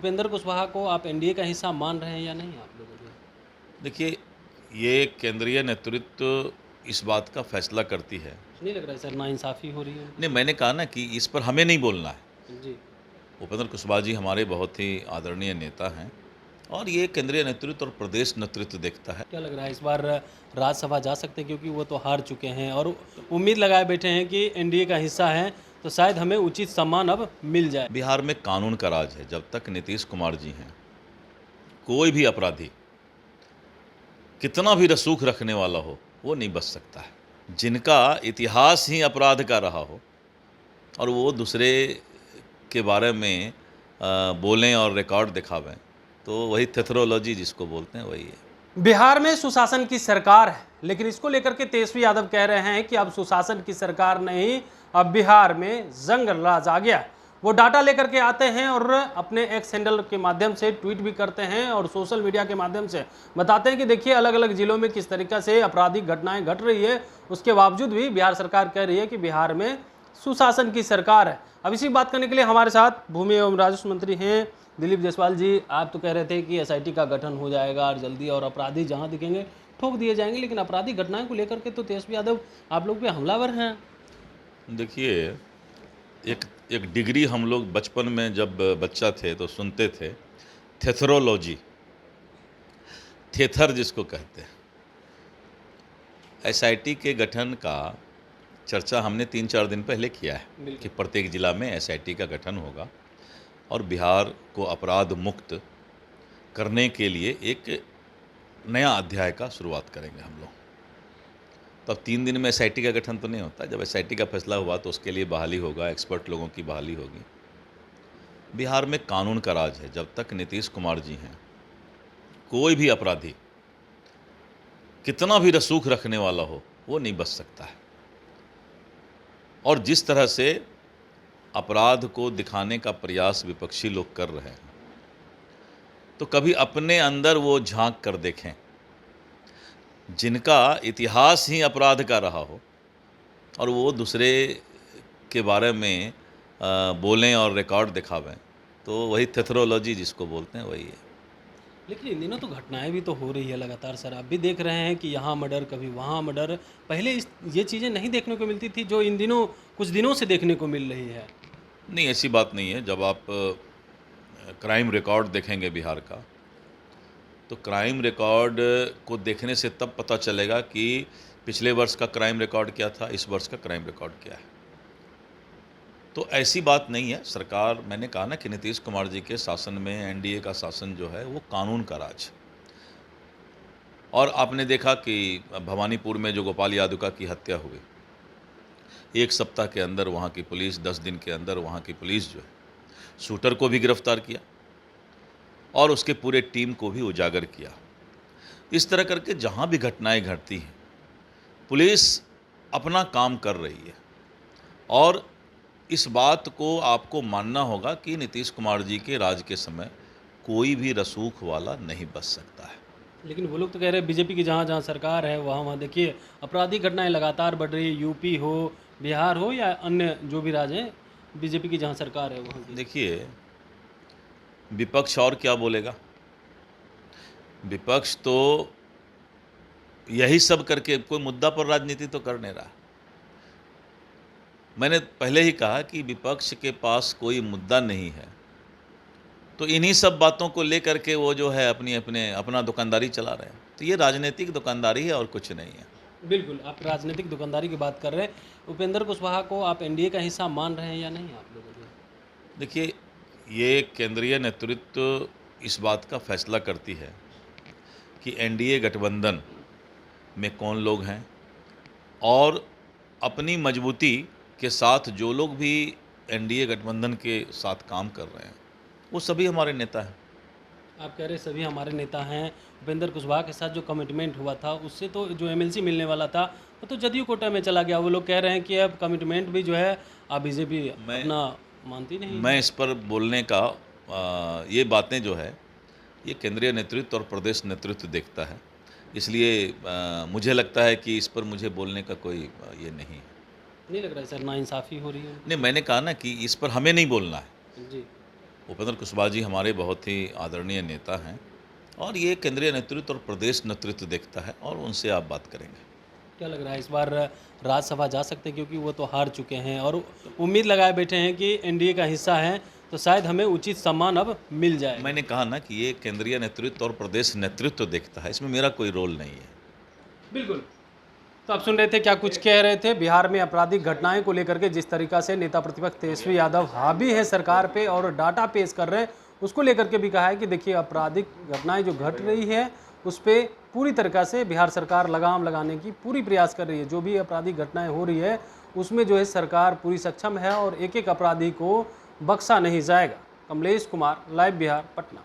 उपेंद्र कुशवाहा को आप एनडीए का हिस्सा मान रहे हैं या नहीं आप लोगों को? देखिए, ये केंद्रीय नेतृत्व इस बात का फैसला करती है। नहीं लग रहा है सर नाइंसाफ़ी हो रही है उनके नहीं, मैंने कहा ना कि इस पर हमें नहीं बोलना है। साथ? जी। उपेंद्र कुशवाहा जी हमारे बहुत ही आदरणीय नेता हैं और ये केंद्रीय नेतृत्व और प्रदेश नेतृत्व देखता है। क्या लग रहा है इस बार राज्यसभा जा सकते हैं, क्योंकि वो तो हार चुके हैं और उम्मीद लगाए बैठे हैं कि एनडीए का हिस्सा हैं तो शायद हमें उचित सम्मान अब मिल जाए। बिहार में कानून का राज है। जब तक नीतीश कुमार जी हैं, कोई भी अपराधी कितना भी रसूख रखने वाला हो, वो नहीं बच सकता है। जिनका इतिहास ही अपराध का रहा हो और वो दूसरे के बारे में बोलें और रिकॉर्ड दिखावें, तो वही थेथरोलॉजी जिसको बोलते हैं, वही है। बिहार में सुशासन की सरकार है, लेकिन इसको लेकर के तेजस्वी यादव कह रहे हैं कि अब सुशासन की सरकार नहीं, अब बिहार में जंग राज आ गया। वो डाटा लेकर के आते हैं और अपने एक्स हैंडल के माध्यम से ट्वीट भी करते हैं और सोशल मीडिया के माध्यम से बताते हैं कि देखिए अलग अलग जिलों में किस तरीके से आपराधिक घटनाएं घट रही है। उसके बावजूद भी बिहार सरकार कह रही है कि बिहार में सुशासन की सरकार है। अब इसी बात करने के लिए हमारे साथ भूमि एवं राजस्व मंत्री हैं दिलीप जायसवाल जी। आप तो कह रहे थे कि एसआईटी का गठन हो जाएगा और जल्दी, और अपराधी जहां दिखेंगे ठोक दिए जाएंगे, लेकिन आपराधिक घटनाएं को लेकर के तो तेजस्वी यादव आप लोग पे हमलावर हैं। देखिए, एक एक डिग्री हम लोग बचपन में जब बच्चा थे तो सुनते थे, थेथरोलॉजी, थेथर जिसको कहते हैं। एसआईटी के गठन का चर्चा हमने 3-4 दिन पहले किया है कि प्रत्येक जिला में एसआईटी का गठन होगा और बिहार को अपराध मुक्त करने के लिए एक नया अध्याय का शुरुआत करेंगे हम लोग। तब 3 दिन में एसआईटी का गठन तो नहीं होता। जब एसआईटी का फैसला हुआ तो उसके लिए बहाली होगा, एक्सपर्ट लोगों की बहाली होगी। बिहार में कानून का राज है। जब तक नीतीश कुमार जी हैं, कोई भी अपराधी कितना भी रसूख रखने वाला हो, वो नहीं बच सकता है। और जिस तरह से अपराध को दिखाने का प्रयास विपक्षी लोग कर रहे हैं, तो कभी अपने अंदर वो झांक कर देखें। जिनका इतिहास ही अपराध का रहा हो और वो दूसरे के बारे में बोलें और रिकॉर्ड दिखावें, तो वही थेथरोलॉजी जिसको बोलते हैं, वही है। लेकिन इन दिनों तो घटनाएं भी तो हो रही है लगातार सर। आप भी देख रहे हैं कि यहाँ मर्डर, कभी वहाँ मर्डर। पहले ये चीज़ें नहीं देखने को मिलती थी जो इन दिनों कुछ दिनों से देखने को मिल रही है। नहीं, ऐसी बात नहीं है। जब आप क्राइम रिकॉर्ड देखेंगे बिहार का, तो क्राइम रिकॉर्ड को देखने से तब पता चलेगा कि पिछले वर्ष का क्राइम रिकॉर्ड क्या था, इस वर्ष का क्राइम रिकॉर्ड क्या है। तो ऐसी बात नहीं है। सरकार, मैंने कहा ना कि नीतीश कुमार जी के शासन में, एनडीए का शासन जो है वो कानून का राज। और आपने देखा कि भवानीपुर में जो गोपाल यादव की हत्या हुई, 1 सप्ताह के अंदर वहाँ की पुलिस, 10 दिन के अंदर वहाँ की पुलिस जो है शूटर को भी गिरफ्तार किया और उसके पूरे टीम को भी उजागर किया। इस तरह करके जहाँ भी घटनाएं घटती हैं, पुलिस अपना काम कर रही है। और इस बात को आपको मानना होगा कि नीतीश कुमार जी के राज के समय कोई भी रसूख वाला नहीं बच सकता है। लेकिन वो लोग तो कह रहे हैं बीजेपी की जहाँ जहाँ सरकार है वहाँ वहाँ देखिए आपराधिक घटनाएं लगातार बढ़ रही है। यूपी हो, बिहार हो या अन्य जो भी राज्य हैं, बीजेपी की जहाँ सरकार है वहाँ की। देखिए, विपक्ष और क्या बोलेगा। विपक्ष तो यही सब करके कोई मुद्दा पर राजनीति तो कर नहीं रहा। मैंने पहले ही कहा कि विपक्ष के पास कोई मुद्दा नहीं है, तो इन्हीं सब बातों को लेकर के वो जो है अपना दुकानदारी चला रहे हैं। तो ये राजनीतिक दुकानदारी है और कुछ नहीं है। बिल्कुल, आप राजनीतिक दुकानदारी की बात कर रहे हैं। उपेंद्र कुशवाहा को आप एनडीए का हिस्सा मान रहे हैं या नहीं आप लोगों को? देखिए, ये केंद्रीय नेतृत्व इस बात का फैसला करती है कि एनडीए गठबंधन में कौन लोग हैं और अपनी मजबूती के साथ जो लोग भी एनडीए गठबंधन के साथ काम कर रहे हैं, वो सभी हमारे नेता हैं। आप कह रहे सभी हमारे नेता हैं। उपेंद्र कुशवाहा के साथ जो कमिटमेंट हुआ था, उससे तो जो एमएलसी मिलने वाला था वो तो जदयू कोटा में चला गया। वो लोग कह रहे हैं कि अब कमिटमेंट भी जो है अब बीजेपी अपना मानती नहीं। मैं इस पर बोलने का ये बातें जो है ये केंद्रीय नेतृत्व और प्रदेश नेतृत्व देखता है। इसलिए मुझे लगता है कि इस पर मुझे बोलने का कोई ये नहीं है। नहीं लग रहा है सर नाइंसाफ़ी हो रही है? नहीं, मैंने कहा ना कि इस पर हमें नहीं बोलना है। जी। उपेंद्र कुशवाहा जी हमारे बहुत ही आदरणीय नेता हैं और ये केंद्रीय नेतृत्व और प्रदेश नेतृत्व देखता है और उनसे आप बात करेंगे। क्या लग रहा है इस बार राज्यसभा जा सकते हैं, क्योंकि वो तो हार चुके हैं और उम्मीद लगाए बैठे हैं कि एनडीए का हिस्सा है तो शायद हमें उचित सम्मान अब मिल जाए। मैंने कहा ना कि ये केंद्रीय नेतृत्व और प्रदेश नेतृत्व देखता है, इसमें मेरा कोई रोल नहीं है। बिल्कुल। तो आप सुन रहे थे क्या कुछ कह रहे थे। बिहार में आपराधिक घटनाएं को लेकर के जिस तरीका से नेता प्रतिपक्ष तेजस्वी यादव हावी है सरकार पे और डाटा पेश कर रहे हैं, उसको लेकर के भी कहा है कि देखिए आपराधिक घटनाएं जो घट रही है उस पर पूरी तरीका से बिहार सरकार लगाम लगाने की पूरी प्रयास कर रही है। जो भी आपराधिक घटनाएं हो रही है उसमें जो है सरकार पूरी सक्षम है और एक एक अपराधी को बख्शा नहीं जाएगा। कमलेश कुमार, लाइव बिहार, पटना।